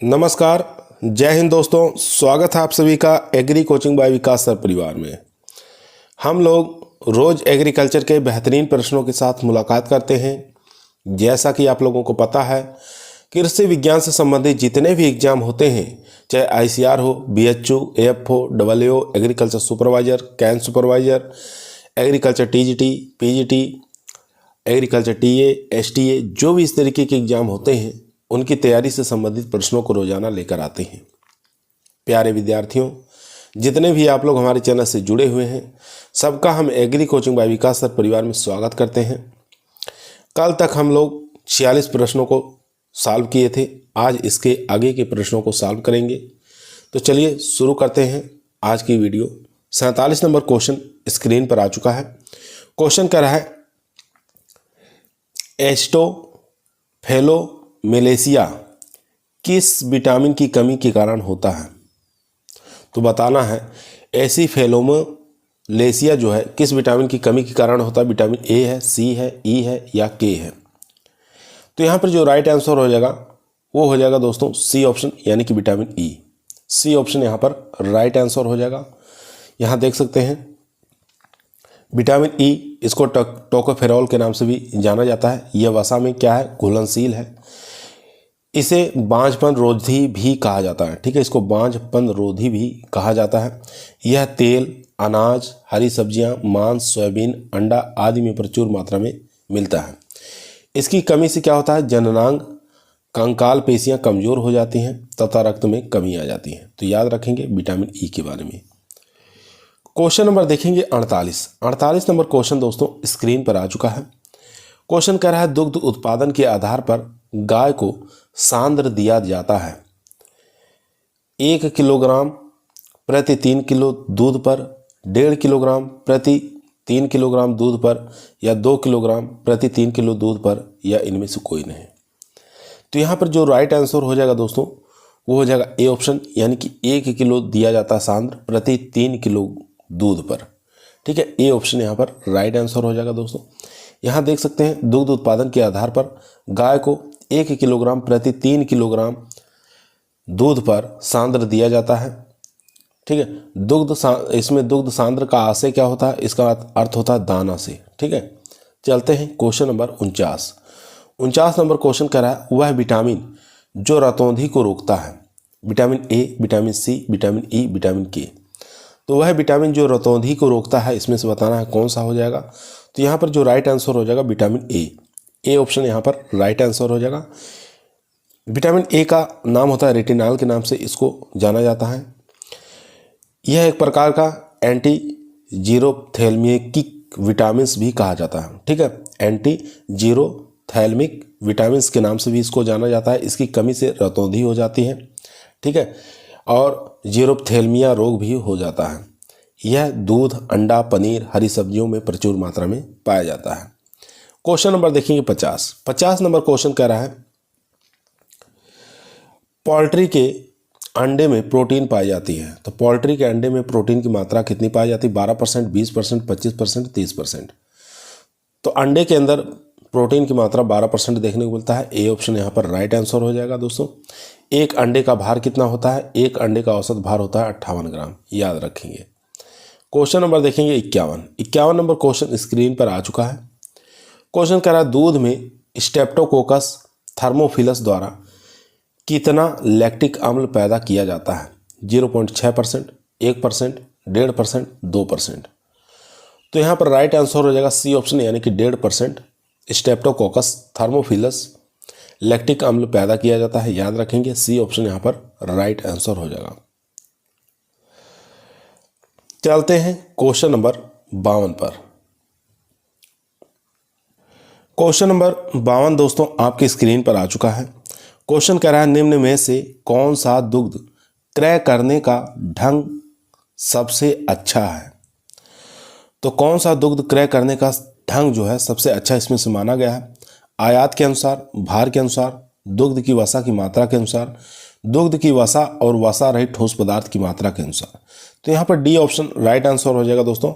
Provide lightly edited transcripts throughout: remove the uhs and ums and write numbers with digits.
नमस्कार, जय हिंद दोस्तों। स्वागत है आप सभी का एग्री कोचिंग बाय विकास सर परिवार में। हम लोग रोज़ एग्रीकल्चर के बेहतरीन प्रश्नों के साथ मुलाकात करते हैं। जैसा कि आप लोगों को पता है, कृषि विज्ञान से संबंधित जितने भी एग्जाम होते हैं, चाहे आईसीआर हो, BHU, AFO, WO, agriculture supervisor, cane supervisor, agriculture TGT, PGT, agriculture TA, STA, जो भी इस तरीके के एग्जाम होते हैं उनकी तैयारी से संबंधित प्रश्नों को रोजाना लेकर आते हैं। प्यारे विद्यार्थियों, जितने भी आप लोग हमारे चैनल से जुड़े हुए हैं, सबका हम एग्री कोचिंग बाय विकास सर परिवार में स्वागत करते हैं। कल तक हम लोग 46 प्रश्नों को सॉल्व किए थे। आज इसके आगे के प्रश्नों को सॉल्व करेंगे। तो चलिए शुरू करते हैं आज की वीडियो। 47 नंबर क्वेश्चन स्क्रीन पर आ चुका है। क्वेश्चन कह रहा है, एस्टोफेलोमेलेसिया किस विटामिन की कमी के कारण होता है? तो बताना है एसिफेलोमेलेसिया जो है किस विटामिन की कमी के कारण होता है। विटामिन ए है, सी है, ई है या के है? तो यहाँ पर जो राइट आंसर हो जाएगा वो हो जाएगा दोस्तों सी ऑप्शन, यानी कि विटामिन ई। सी ऑप्शन यहाँ पर राइट आंसर हो जाएगा। यहाँ देख सकते हैं विटामिन ई, इसको टोकोफेरॉल के नाम से भी जाना जाता है। यह वसा में क्या है, घुलनशील है। इसे बांझपन रोधी भी कहा जाता है। ठीक है, इसको बांझपन रोधी भी कहा जाता है। यह तेल, अनाज, हरी सब्जियां, मांस, सोयाबीन, अंडा आदि में प्रचुर मात्रा में मिलता है। इसकी कमी से क्या होता है, जननांग कंकाल पेशियां कमजोर हो जाती हैं तथा रक्त में कमी आ जाती है। तो याद रखेंगे विटामिन ई के बारे में। क्वेश्चन नंबर देखेंगे 48 नंबर क्वेश्चन दोस्तों स्क्रीन पर आ चुका है। क्वेश्चन कह रहा है, दुग्ध उत्पादन के आधार पर गाय को सांद्र दिया जाता है 1 किलोग्राम प्रति 3 किलो दूध पर, 1.5 किलोग्राम प्रति 3 किलोग्राम दूध पर, या 2 किलोग्राम प्रति 3 किलो दूध पर, या इनमें से कोई नहीं। तो यहाँ पर जो राइट आंसर हो जाएगा दोस्तों वो हो जाएगा ए ऑप्शन, यानी कि 1 किलो दिया जाता है सांद्र प्रति 3 किलो दूध पर। ठीक है, ए ऑप्शन यहाँ पर राइट आंसर हो जाएगा दोस्तों। यहाँ देख सकते हैं दुग्ध उत्पादन के आधार पर गाय को 1 किलोग्राम प्रति 3 किलोग्राम दूध पर सांद्र दिया जाता है। ठीक है, इसमें दुग्ध सांद्र का आशय क्या होता है, इसका अर्थ होता है दाना से। ठीक है, चलते हैं क्वेश्चन नंबर 49 नंबर क्वेश्चन कह रहा है, वह विटामिन जो रतौंधी को रोकता है, vitamin A, vitamin C, vitamin E, vitamin K. तो वह विटामिन जो रतौंधी को रोकता है, इसमें से बताना है कौन सा हो जाएगा। तो यहाँ पर जो राइट आंसर हो जाएगा विटामिन ए ऑप्शन यहाँ पर राइट आंसर हो जाएगा। विटामिन ए का नाम होता है रेटिनॉल के नाम से इसको जाना जाता है। यह एक प्रकार का एंटी जीरोथैल्मिक विटामिन भी कहा जाता है। ठीक है, एंटी जीरोथैल्मिक विटामिन के नाम से भी इसको जाना जाता है। इसकी कमी से रतौंधी हो जाती है। ठीक है, और जीरोथैल्मिया रोग भी हो जाता है। यह दूध, अंडा, पनीर, हरी सब्जियों में प्रचुर मात्रा में पाया जाता है। क्वेश्चन नंबर देखेंगे 50 नंबर क्वेश्चन कह रहा है, पोल्ट्री के अंडे में प्रोटीन पाई जाती है। तो पोल्ट्री के अंडे में प्रोटीन की मात्रा कितनी पाई जाती है? 12%, 20%, 25%, 30%। तो अंडे के अंदर प्रोटीन की मात्रा 12% देखने को मिलता है। ए ऑप्शन यहाँ पर राइट आंसर हो जाएगा दोस्तों। एक अंडे का भार कितना होता है? एक अंडे का औसत भार होता है 58 ग्राम, याद रखेंगे। क्वेश्चन नंबर देखेंगे 51 नंबर क्वेश्चन स्क्रीन पर आ चुका है। क्वेश्चन कह रहा है, दूध में स्ट्रेप्टोकोकस थर्मोफिलस द्वारा कितना लैक्टिक अम्ल पैदा किया जाता है? 0.6%, 1%, 1.5%, 2%। तो यहाँ पर राइट आंसर हो जाएगा सी ऑप्शन, यानी कि 1.5% स्ट्रेप्टोकोकस थर्मोफिलस लैक्टिक अम्ल पैदा किया जाता है। याद रखेंगे सी ऑप्शन यहाँ पर राइट आंसर हो जाएगा। चलते हैं क्वेश्चन नंबर 52 पर। क्वेश्चन नंबर 52 दोस्तों आपकी स्क्रीन पर आ चुका है। क्वेश्चन कह रहा है, निम्न में से कौन सा दुग्ध क्रय करने का ढंग सबसे अच्छा है? तो कौन सा दुग्ध क्रय करने का ढंग जो है सबसे अच्छा इसमें से माना गया है? आयात के अनुसार, भार के अनुसार, दुग्ध की वसा की मात्रा के अनुसार, दुग्ध की वसा और वसा रहित ठोस पदार्थ की मात्रा के अनुसार। तो यहाँ पर डी ऑप्शन राइट आंसर हो जाएगा दोस्तों।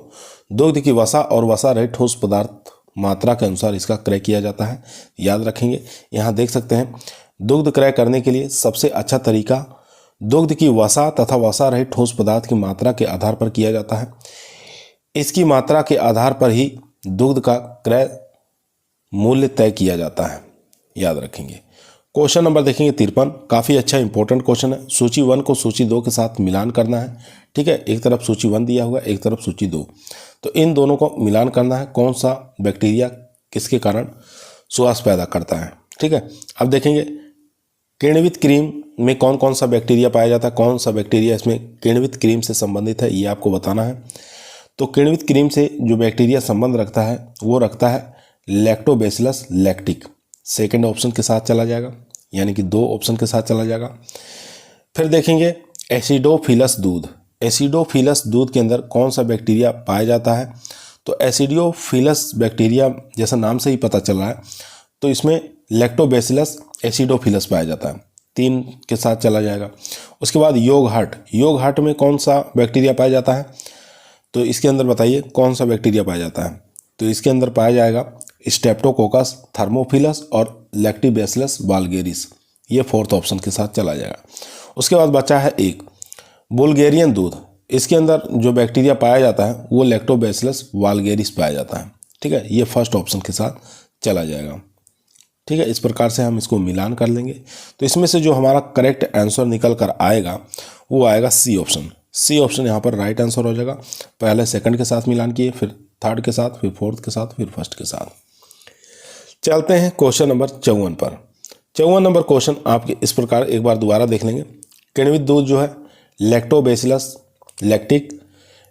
दुग्ध की वसा और वसा रहित ठोस पदार्थ मात्रा के अनुसार इसका क्रय किया जाता है। याद रखेंगे, यहाँ देख सकते हैं दुग्ध क्रय करने के लिए सबसे अच्छा तरीका दुग्ध की वसा तथा वसा रहित ठोस पदार्थ की मात्रा के आधार पर किया जाता है। इसकी मात्रा के आधार पर ही दुग्ध का क्रय मूल्य तय किया जाता है, याद रखेंगे। क्वेश्चन नंबर देखेंगे 53, काफ़ी अच्छा इंपॉर्टेंट क्वेश्चन है। सूची 1 को सूची 2 के साथ मिलान करना है, ठीक है। एक तरफ सूची 1 दिया हुआ है, एक तरफ सूची 2, तो इन दोनों को मिलान करना है। कौन सा बैक्टीरिया किसके कारण सुवास पैदा करता है, ठीक है। अब देखेंगे किण्वित क्रीम में कौन कौन सा बैक्टीरिया पाया जाता है, कौन सा बैक्टीरिया इसमें किण्वित क्रीम से संबंधित है, ये आपको बताना है। तो किण्वित क्रीम से जो बैक्टीरिया संबंध रखता है वो रखता है लैक्टोबैसिलस लैक्टिक, सेकंड ऑप्शन के साथ चला जाएगा, यानी कि 2 ऑप्शन के साथ चला जाएगा। फिर देखेंगे एसिडोफिलस दूध। एसिडोफिलस दूध के अंदर कौन सा बैक्टीरिया पाया जाता है, तो एसिडोफिलस बैक्टीरिया जैसा नाम से ही पता चल रहा है, तो इसमें लैक्टोबैसिलस एसिडोफिलस पाया जाता है, 3 के साथ चला जाएगा। उसके बाद योगहार्ट। योगहार्ट में कौन सा बैक्टीरिया पाया जाता है, तो इसके अंदर बताइए कौन सा बैक्टीरिया पाया जाता है, तो इसके अंदर पाया जाएगा स्ट्रेप्टोकोकस, थर्मोफिलस और लैक्टोबैसिलस वाल्गेरिस, ये 4th ऑप्शन के साथ चला जाएगा। उसके बाद बचा है एक बुल्गेरियन दूध। इसके अंदर जो बैक्टीरिया पाया जाता है वो लैक्टोबैसिलस वाल्गेरिस पाया जाता है, ठीक है। ये 1st ऑप्शन के साथ चला जाएगा, ठीक है। इस प्रकार से हम इसको मिलान कर लेंगे, तो इसमें से जो हमारा करेक्ट आंसर निकल कर आएगा वो आएगा सी ऑप्शन। सी ऑप्शन यहाँ पर राइट आंसर हो जाएगा। पहले 2nd के साथ मिलान किए, फिर 3rd के साथ, फिर 4th के साथ, फिर 1st के साथ। चलते हैं क्वेश्चन नंबर 54 पर। 54 नंबर क्वेश्चन आपके इस प्रकार एक बार दोबारा देख लेंगे। किण्वित दूध जो है लैक्टोबैसिलस लैक्टिक,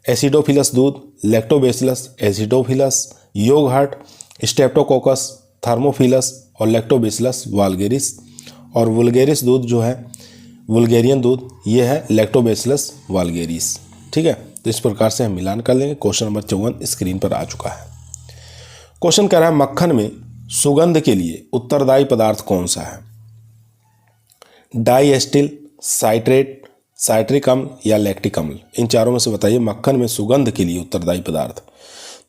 एसिडोफिलस दूध लैक्टोबैसिलस एसिडोफिलस, योगहार्ट स्ट्रेप्टोकोकस, थर्मोफिलस और लैक्टोबैसिलस वाल्गेरिस, और वुल्गेरिस दूध जो है बुल्गेरियन दूध, ये है लैक्टोबैसिलस वाल्गेरिस, ठीक है। तो इस प्रकार से हम मिलान कर लेंगे। क्वेश्चन नंबर 54 स्क्रीन पर आ चुका है। क्वेश्चन कह रहा है मक्खन में सुगंध के लिए उत्तरदायी पदार्थ कौन सा है, डाइएस्टिल, साइट्रेट, साइट्रिक अम्ल या लैक्टिक अम्ल, इन चारों में से बताइए मक्खन में सुगंध के लिए उत्तरदायी पदार्थ।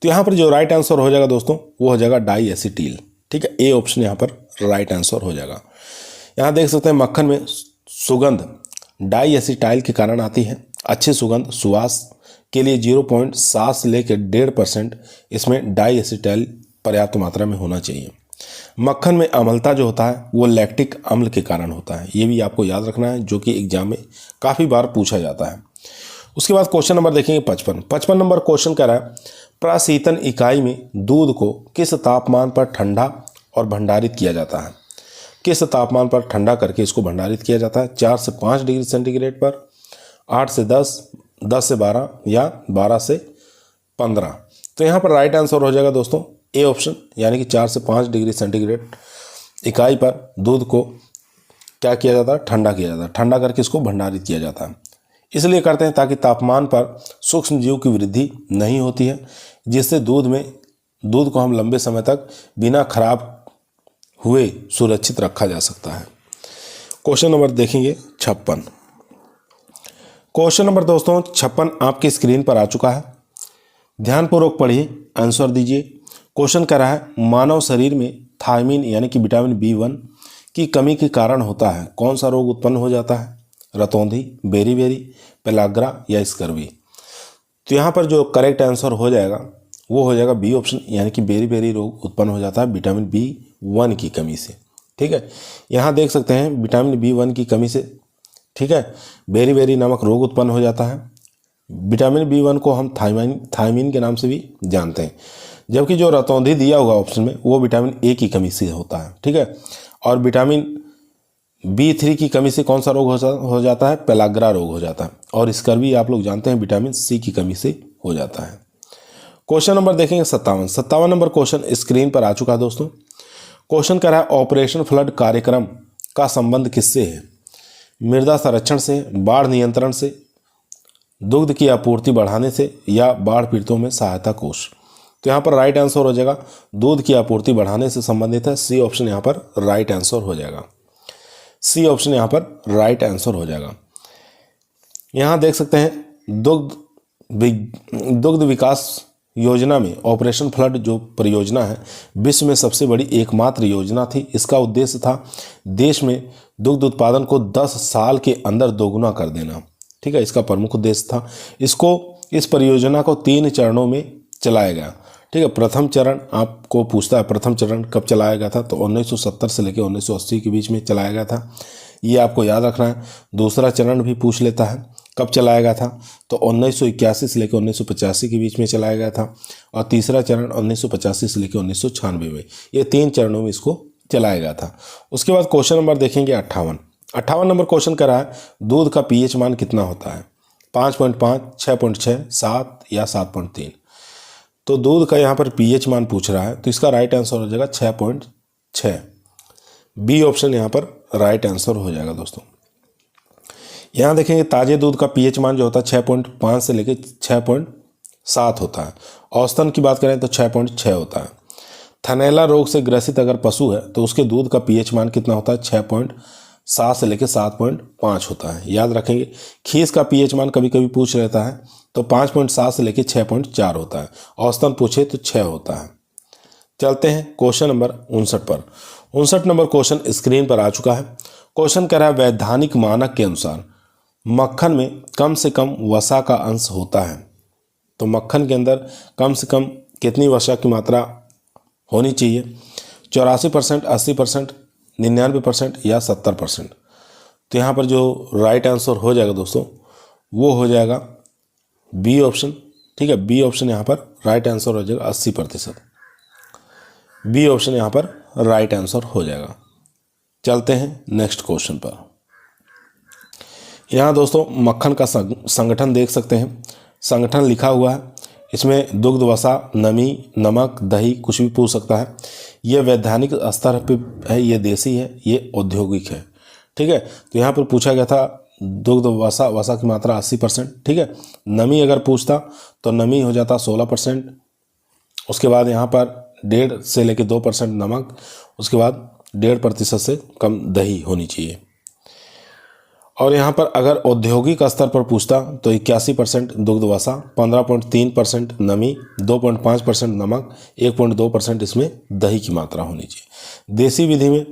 तो यहाँ पर जो राइट आंसर हो जाएगा दोस्तों वो हो जाएगा डाइएसिटिल, ठीक है। ए ऑप्शन यहाँ पर राइट आंसर हो जाएगा। यहाँ देख सकते हैं मक्खन में सुगंध डाइएसिटाइल के कारण आती है। अच्छी सुगंध सुवास के लिए 0.7 से लेकर 1.5% इसमें डाइएसिटाइल पर्याप्त मात्रा में होना चाहिए। मक्खन में अम्लता जो होता है वो लैक्टिक अम्ल के कारण होता है, ये भी आपको याद रखना है, जो कि एग्जाम में काफ़ी बार पूछा जाता है। उसके बाद क्वेश्चन नंबर देखेंगे 55 नंबर क्वेश्चन कह रहा है प्रशीतन इकाई में दूध को किस तापमान पर ठंडा और भंडारित किया जाता है। किस तापमान पर ठंडा करके इसको भंडारित किया जाता है, 4 से 5 डिग्री सेंटीग्रेड पर, 8 से 10, 10 से 12 या 12 से 15। तो यहाँ पर राइट आंसर हो जाएगा दोस्तों ए ऑप्शन, यानी कि 4 से 5 डिग्री सेंटीग्रेड इकाई पर दूध को क्या किया जाता है, ठंडा किया जाता है। ठंडा करके इसको भंडारित किया जाता है, इसलिए करते हैं ताकि तापमान पर सूक्ष्म जीव की वृद्धि नहीं होती है, जिससे दूध को हम लंबे समय तक बिना खराब हुए सुरक्षित रखा जा सकता है। क्वेश्चन नंबर देखेंगे 56। क्वेश्चन नंबर दोस्तों 56 आपकी स्क्रीन पर आ चुका है। ध्यानपूर्वक पढ़िए, आंसर दीजिए। क्वेश्चन कह रहा है मानव शरीर में थायमीन यानी कि विटामिन B1 की कमी के कारण होता है कौन सा रोग उत्पन्न हो जाता है, रतौंधी, बेरी, पेलाग्रा या स्कर्वी। तो यहाँ पर जो करेक्ट आंसर हो जाएगा वो हो जाएगा बी ऑप्शन, यानी कि बेरी रोग उत्पन्न हो जाता है विटामिन B1 की कमी से, ठीक है। यहाँ देख सकते हैं विटामिन B1 की कमी से, ठीक है, बेरी नामक रोग उत्पन्न हो जाता है। विटामिन B1 को हम थायमीन के नाम से भी जानते हैं, जबकि जो रतौंधी दिया होगा ऑप्शन में वो विटामिन A की कमी से होता है, ठीक है। और विटामिन B3 की कमी से कौन सा रोग हो जाता है, पेलाग्रा रोग हो जाता है। और स्कर्वी आप लोग जानते हैं विटामिन C की कमी से हो जाता है। क्वेश्चन नंबर देखेंगे 57 नंबर क्वेश्चन स्क्रीन पर आ चुका है दोस्तों। क्वेश्चन कह रहा है ऑपरेशन फ्लड कार्यक्रम का संबंध किससे है, मृदा संरक्षण से, बाढ़ नियंत्रण से, दुग्ध की आपूर्ति बढ़ाने से या बाढ़ पीड़ितों में सहायता कोष। तो यहाँ पर राइट आंसर हो जाएगा दूध की आपूर्ति बढ़ाने से संबंधित है, सी ऑप्शन यहाँ पर राइट आंसर हो जाएगा। सी ऑप्शन यहाँ पर राइट आंसर हो जाएगा। यहाँ देख सकते हैं दुग्ध विकास योजना में ऑपरेशन फ्लड जो परियोजना है विश्व में सबसे बड़ी एकमात्र योजना थी। इसका उद्देश्य था देश में दुग्ध उत्पादन को 10 साल के अंदर दोगुना कर देना। ठीक है, इसका प्रमुख उद्देश्य था। इस परियोजना को 3 चरणों में चलाया गया। ठीक है, प्रथम चरण आपको पूछता है प्रथम चरण कब चलाया गया था, तो 1970 से लेकर 1980 के बीच में चलाया गया था, ये आपको याद रखना है। दूसरा चरण भी पूछ लेता है कब चलाया गया था, तो 1981 से लेकर 1985 के बीच में चलाया गया था। और तीसरा चरण 1985 से लेकर 1996 में, ये 3 चरणों में इसको चलाया गया था। उसके बाद क्वेश्चन नंबर देखेंगे 58 नंबर क्वेश्चन कर रहा है दूध का पीएच मान कितना होता है, 5.5, 6.6, 7 या 7.3। तो दूध का यहाँ पर पीएच मान पूछ रहा है, तो इसका राइट आंसर हो जाएगा 6.6। बी ऑप्शन यहाँ पर राइट आंसर हो जाएगा दोस्तों। यहाँ देखेंगे ताजे दूध का पीएच मान जो होता है 6.5 से लेकर 6.7 होता है। औसतन की बात करें तो 6.6 होता है। थनैला रोग से ग्रसित अगर पशु है तो उसके दूध का पीएच मान कितना होता है, 6.7 से लेकर 7.5 होता है, याद रखेंगे। खीस का पीएच मान कभी कभी पूछ लेता है, तो 5.7 से लेकर 6.4 होता है। औसतन पूछे तो 6 होता है। चलते हैं क्वेश्चन नंबर 59 पर। 59 नंबर क्वेश्चन स्क्रीन पर आ चुका है। क्वेश्चन कह रहा है वैधानिक मानक के अनुसार मक्खन में कम से कम वसा का अंश होता है। तो मक्खन के अंदर कम से कम कितनी वसा की मात्रा होनी चाहिए, 84%, 80%, 99% या 70%। तो यहाँ पर जो राइट आंसर हो जाएगा दोस्तों वो हो जाएगा बी ऑप्शन। ठीक है, बी ऑप्शन यहाँ पर राइट आंसर हो जाएगा 80%। बी ऑप्शन यहाँ पर राइट आंसर हो जाएगा। चलते हैं नेक्स्ट क्वेश्चन पर। यहाँ दोस्तों मक्खन का संगठन देख सकते हैं, संगठन लिखा हुआ है। इसमें दुग्ध, वसा, नमी, नमक, दही कुछ भी पूछ सकता है। ये वैधानिक स्तर पे है, ये देसी है, ये औद्योगिक है। ठीक है, तो यहाँ पर पूछा गया था दुग्ध, वसा की मात्रा 80%। ठीक है, नमी अगर पूछता तो नमी हो जाता 16%। उसके बाद यहाँ पर 1.5 से लेकर 2% नमक, उसके बाद 1.5% से कम दही होनी चाहिए। और यहाँ पर अगर औद्योगिक स्तर पर पूछता तो 81% दुग्ध वसा, 15.3% नमी, 2.5% नमक, 1.2% इसमें दही की मात्रा होनी चाहिए। देसी विधि में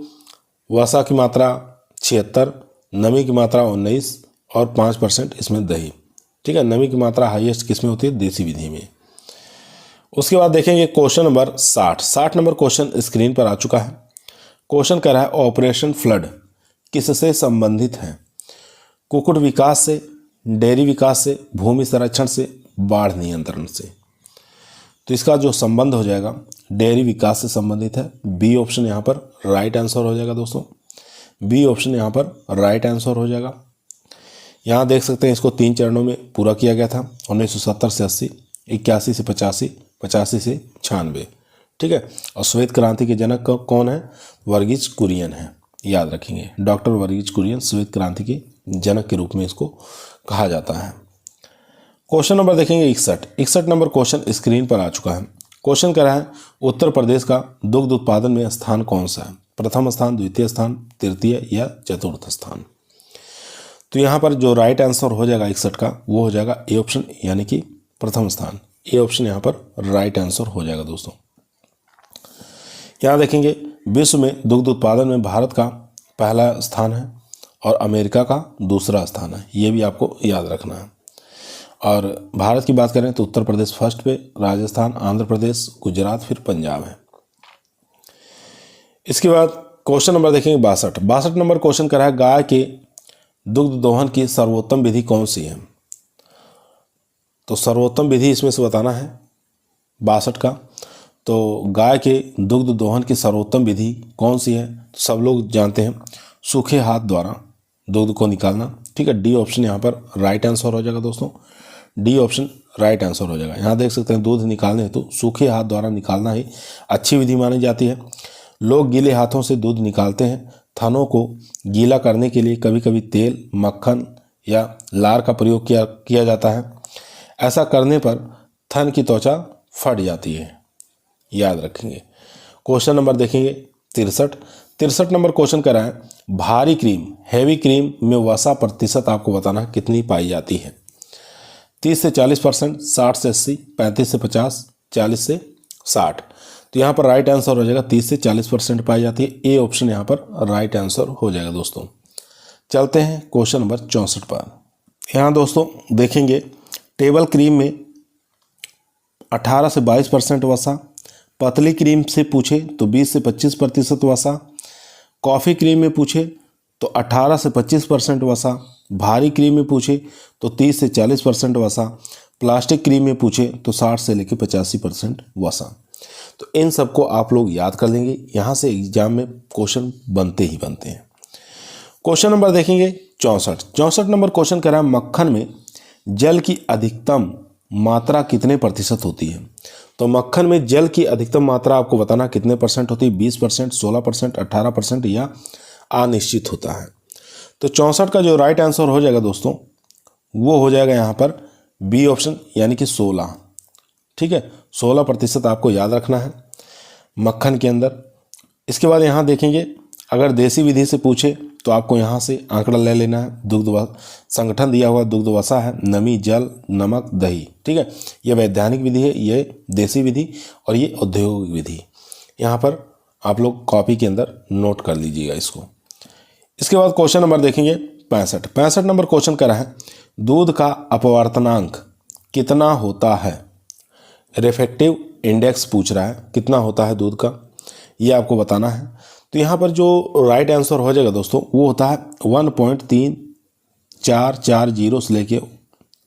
वसा की मात्रा 76, नमी की मात्रा 19 और 5% इसमें दही। ठीक है, नमी की मात्रा हाईएस्ट किसमें होती है, देसी विधि में। उसके बाद देखेंगे question number 60 number question screen पर आ चुका है। क्वेश्चन कह रहा है ऑपरेशन फ्लड किससे संबंधित है, कुक्कुट विकास से, डेयरी विकास से, भूमि संरक्षण से, बाढ़ नियंत्रण से। तो इसका जो संबंध हो जाएगा डेयरी विकास से संबंधित है। बी ऑप्शन यहाँ पर राइट आंसर हो जाएगा दोस्तों। बी ऑप्शन यहाँ पर राइट आंसर हो जाएगा। यहाँ देख सकते हैं इसको 3 चरणों में पूरा किया गया था, 1970 से 80, 81 से 85, 85 से 96। ठीक है, और श्वेत क्रांति के जनक कौन है, वर्गीज कुरियन है, याद रखेंगे। डॉक्टर वर्गीज कुरियन श्वेत क्रांति के जनक के रूप में इसको कहा जाता है। क्वेश्चन नंबर देखेंगे 61 नंबर क्वेश्चन स्क्रीन पर आ चुका है। क्वेश्चन कह रहा है उत्तर प्रदेश का दुग्ध उत्पादन में स्थान कौन सा है, प्रथम स्थान, द्वितीय स्थान, तृतीय या चतुर्थ स्थान। तो यहाँ पर जो राइट आंसर हो जाएगा 61 का वो हो जाएगा ए ऑप्शन, यानी कि प्रथम स्थान। ए ऑप्शन यहाँ पर राइट आंसर हो जाएगा दोस्तों। यहाँ देखेंगे विश्व में दुग्ध उत्पादन में भारत का पहला स्थान है और अमेरिका का दूसरा स्थान है, ये भी आपको याद रखना है। और भारत की बात करें तो उत्तर प्रदेश फर्स्ट पे, राजस्थान, आंध्र प्रदेश, गुजरात, फिर पंजाब है। इसके बाद क्वेश्चन नंबर देखेंगे 62 नंबर क्वेश्चन कर रहा है गाय के दुग्ध दोहन की सर्वोत्तम विधि कौन सी है। तो सर्वोत्तम विधि इसमें से बताना है 62 का। तो गाय के दुग्ध दोहन की सर्वोत्तम विधि कौन सी है, तो सब लोग जानते हैं सूखे हाथ द्वारा दूध को निकालना। ठीक है, डी ऑप्शन यहाँ पर राइट आंसर हो जाएगा दोस्तों। डी ऑप्शन राइट आंसर हो जाएगा। यहाँ देख सकते हैं दूध निकालने हेतु सूखे हाथ द्वारा निकालना ही अच्छी विधि मानी जाती है। लोग गीले हाथों से दूध निकालते हैं। थनों को गीला करने के लिए कभी कभी तेल, मक्खन या लार का प्रयोग किया जाता है। ऐसा करने पर थन की त्वचा फट जाती है, याद रखेंगे। क्वेश्चन नंबर देखेंगे 63 नंबर क्वेश्चन कर रहा है भारी क्रीम, हैवी क्रीम में वसा प्रतिशत आपको बताना कितनी पाई जाती है। 30 से 40%, 60 से 80, 35 से 50, 40 से 60। तो यहाँ पर राइट आंसर हो जाएगा 30 से 40% पाई जाती है। ए ऑप्शन यहाँ पर राइट आंसर हो जाएगा दोस्तों। चलते हैं क्वेश्चन नंबर 64 पर। यहाँ दोस्तों देखेंगे टेबल क्रीम में 18 से 22% वसा, पतली क्रीम से पूछे तो 20 से 25% वसा, कॉफ़ी क्रीम में पूछे तो 18 से 25% वसा, भारी क्रीम में पूछे तो 30 से 40% वसा, प्लास्टिक क्रीम में पूछे तो 60 से लेकर 85% वसा। तो इन सबको आप लोग याद कर लेंगे, यहाँ से एग्जाम में क्वेश्चन बनते ही बनते हैं। क्वेश्चन नंबर देखेंगे 64 नंबर क्वेश्चन कह रहा है मक्खन में जल की अधिकतम मात्रा कितने प्रतिशत होती है। तो मक्खन में जल की अधिकतम मात्रा आपको बताना कितने परसेंट होती है, 20%, 16%, 18% या अनिश्चित होता है। तो 64 का जो राइट आंसर हो जाएगा दोस्तों वो हो जाएगा यहाँ पर बी ऑप्शन यानी कि 16। ठीक है, 16% आपको याद रखना है मक्खन के अंदर। इसके बाद यहाँ देखेंगे अगर देसी विधि से पूछे तो आपको यहाँ से आंकड़ा ले लेना है। दुग्ध संगठन दिया हुआ दुग्ध वसा है, नमी, जल, नमक, दही। ठीक है, ये वैज्ञानिक विधि है, ये देसी विधि और ये औद्योगिक विधि। यहाँ पर आप लोग कॉपी के अंदर नोट कर लीजिएगा इसको। इसके बाद क्वेश्चन नंबर देखेंगे 65 नंबर क्वेश्चन कर रहा है दूध का अपवर्तनांक कितना होता है। रिफ्रैक्टिव इंडेक्स पूछ रहा है कितना होता है दूध का, ये आपको बताना है। तो यहाँ पर जो राइट आंसर हो जाएगा दोस्तों वो होता है 1.3440 से लेके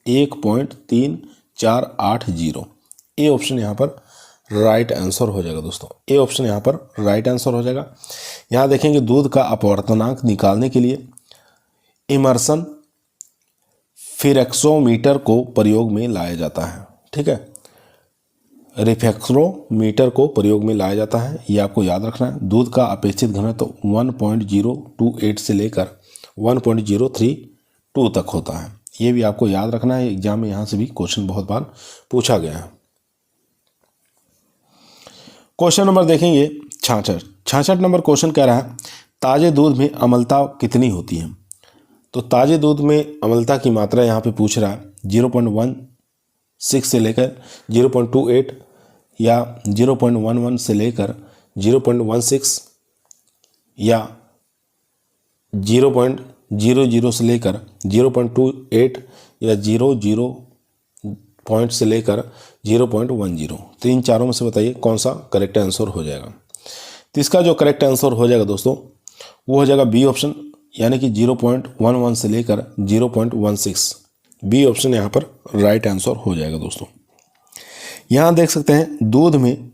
1.3480। ए ऑप्शन यहाँ पर राइट आंसर हो जाएगा दोस्तों। ए ऑप्शन यहाँ पर राइट आंसर हो जाएगा। यहाँ देखेंगे दूध का अपवर्तनांक निकालने के लिए इमर्सन फ्रेक्सोमीटर को प्रयोग में लाया जाता है। ठीक है, रिफ्रैक्सोमीटर को प्रयोग में लाया जाता है, ये आपको याद रखना है। दूध का अपेक्षित घनत्व 1.028 से लेकर 1.032 तक होता है, ये भी आपको याद रखना है। एग्जाम में यहाँ से भी क्वेश्चन बहुत बार पूछा गया है। क्वेश्चन नंबर देखेंगे 66 नंबर क्वेश्चन कह रहा है ताजे दूध में अम्लता कितनी होती है। तो ताजे दूध में अम्लता की मात्रा यहाँ पे पूछ रहा है 0.16 से लेकर 0.28 या 0.11 से लेकर 0.16 या 0.00 से लेकर 0.28 या 00 पॉइंट से लेकर 0.10। तो इन चारों में से बताइए कौन सा करेक्ट आंसर हो जाएगा। तो इसका जो करेक्ट आंसर हो जाएगा दोस्तों वो हो जाएगा बी ऑप्शन यानी कि 0.11 से लेकर 0.16। बी ऑप्शन यहाँ पर राइट आंसर हो जाएगा दोस्तों। यहाँ देख सकते हैं दूध में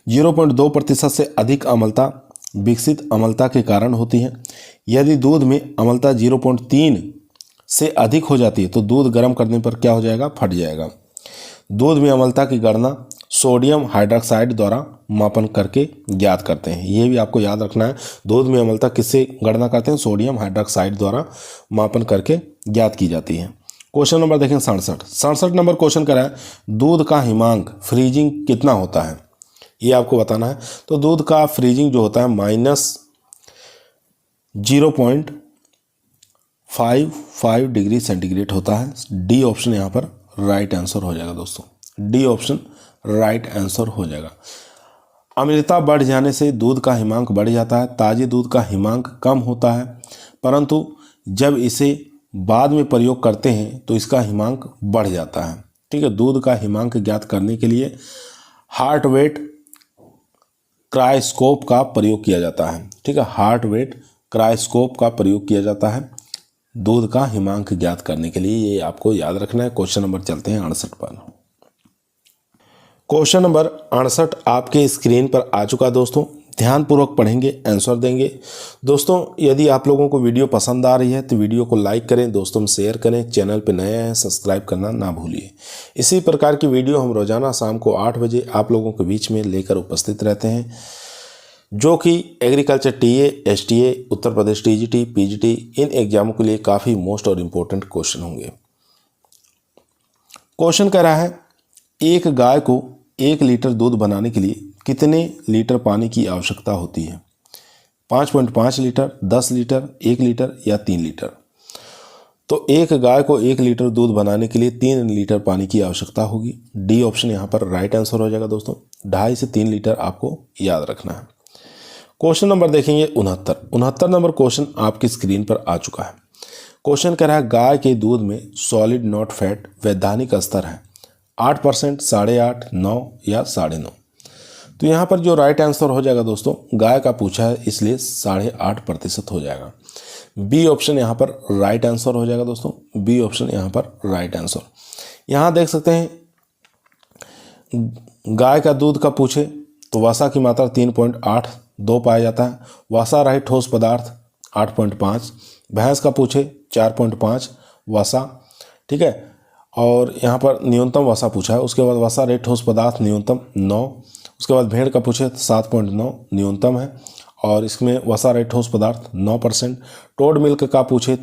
0.2% से अधिक अम्लता विकसित अम्लता के कारण होती है। यदि दूध में अम्लता 0.3 से अधिक हो जाती है तो दूध गर्म करने पर क्या हो जाएगा, फट जाएगा। दूध में अम्लता की गणना सोडियम हाइड्रोक्साइड द्वारा मापन करके ज्ञात करते हैं, ये भी आपको याद रखना है। दूध में अम्लता किससे गणना करते हैं, सोडियम हाइड्रोक्साइड द्वारा मापन करके ज्ञात की जाती है। क्वेश्चन नंबर देखें 67 नंबर क्वेश्चन करा है दूध का हिमांक फ्रीजिंग कितना होता है, ये आपको बताना है। तो दूध का फ्रीजिंग जो होता है -0.55 डिग्री सेंटीग्रेड होता है। डी ऑप्शन यहाँ पर राइट आंसर हो जाएगा दोस्तों। डी ऑप्शन राइट आंसर हो जाएगा। अम्लता बढ़ जाने से दूध का हिमांक बढ़ जाता है। ताजे दूध का हिमांक कम होता है, परंतु जब इसे बाद में प्रयोग करते हैं तो इसका हिमांक बढ़ जाता है। ठीक है, दूध का हिमांक ज्ञात करने के लिए हार्ट वेट क्रायोस्कोप का प्रयोग किया जाता है। ठीक है, हार्ट वेट क्रायोस्कोप का प्रयोग किया जाता है दूध का हिमांक ज्ञात करने के लिए, ये आपको याद रखना है। क्वेश्चन नंबर चलते हैं 68 पर। क्वेश्चन नंबर 68 आपके स्क्रीन पर आ चुका दोस्तों, ध्यानपूर्वक पढ़ेंगे, आंसर देंगे। दोस्तों यदि आप लोगों को वीडियो पसंद आ रही है तो वीडियो को लाइक करें, दोस्तों में शेयर करें, चैनल पर नए हैं सब्सक्राइब करना ना भूलिए। इसी प्रकार की वीडियो हम रोजाना शाम को 8 बजे आप लोगों के बीच में लेकर उपस्थित रहते हैं, जो कि agriculture TA, STA, Uttar Pradesh TGT, PGT इन एग्जामों के लिए काफ़ी मोस्ट और इम्पोर्टेंट क्वेश्चन होंगे। क्वेश्चन कह रहा है एक गाय को 1 लीटर दूध बनाने के लिए कितने लीटर पानी की आवश्यकता होती है। 5.5 लीटर, 10 लीटर, 1 लीटर या 3 लीटर। तो एक गाय को 1 लीटर दूध बनाने के लिए 3 लीटर पानी की आवश्यकता होगी। डी ऑप्शन यहाँ पर राइट आंसर हो जाएगा दोस्तों। 2.5 से 3 लीटर आपको याद रखना है। क्वेश्चन नंबर देखेंगे 69 नंबर क्वेश्चन आपकी स्क्रीन पर आ चुका है। क्वेश्चन कह रहा है गाय के दूध में सॉलिड नॉट फैट वैधानिक स्तर है 8%, 8.5%, 9 या 9.5। तो यहाँ पर जो राइट आंसर हो जाएगा दोस्तों, गाय का पूछा है इसलिए 8.5% हो जाएगा। बी ऑप्शन यहाँ पर राइट आंसर हो जाएगा दोस्तों। बी ऑप्शन यहाँ पर राइट आंसर। यहाँ देख सकते हैं गाय का दूध का पूछे तो वसा की मात्रा 3.82 पाया जाता है। वसा रहित ठोस पदार्थ 8.5। भैंस का पूछे 4.5 वसा, ठीक है। और यहाँ पर न्यूनतम वसा पूछा है। उसके बाद वसा रहित ठोस पदार्थ न्यूनतम 9। उसके बाद भेड़ का पूछे 7.9 न्यूनतम है और इसमें वसा रहित ठोस पदार्थ 9%। टोड मिल्क का पूछे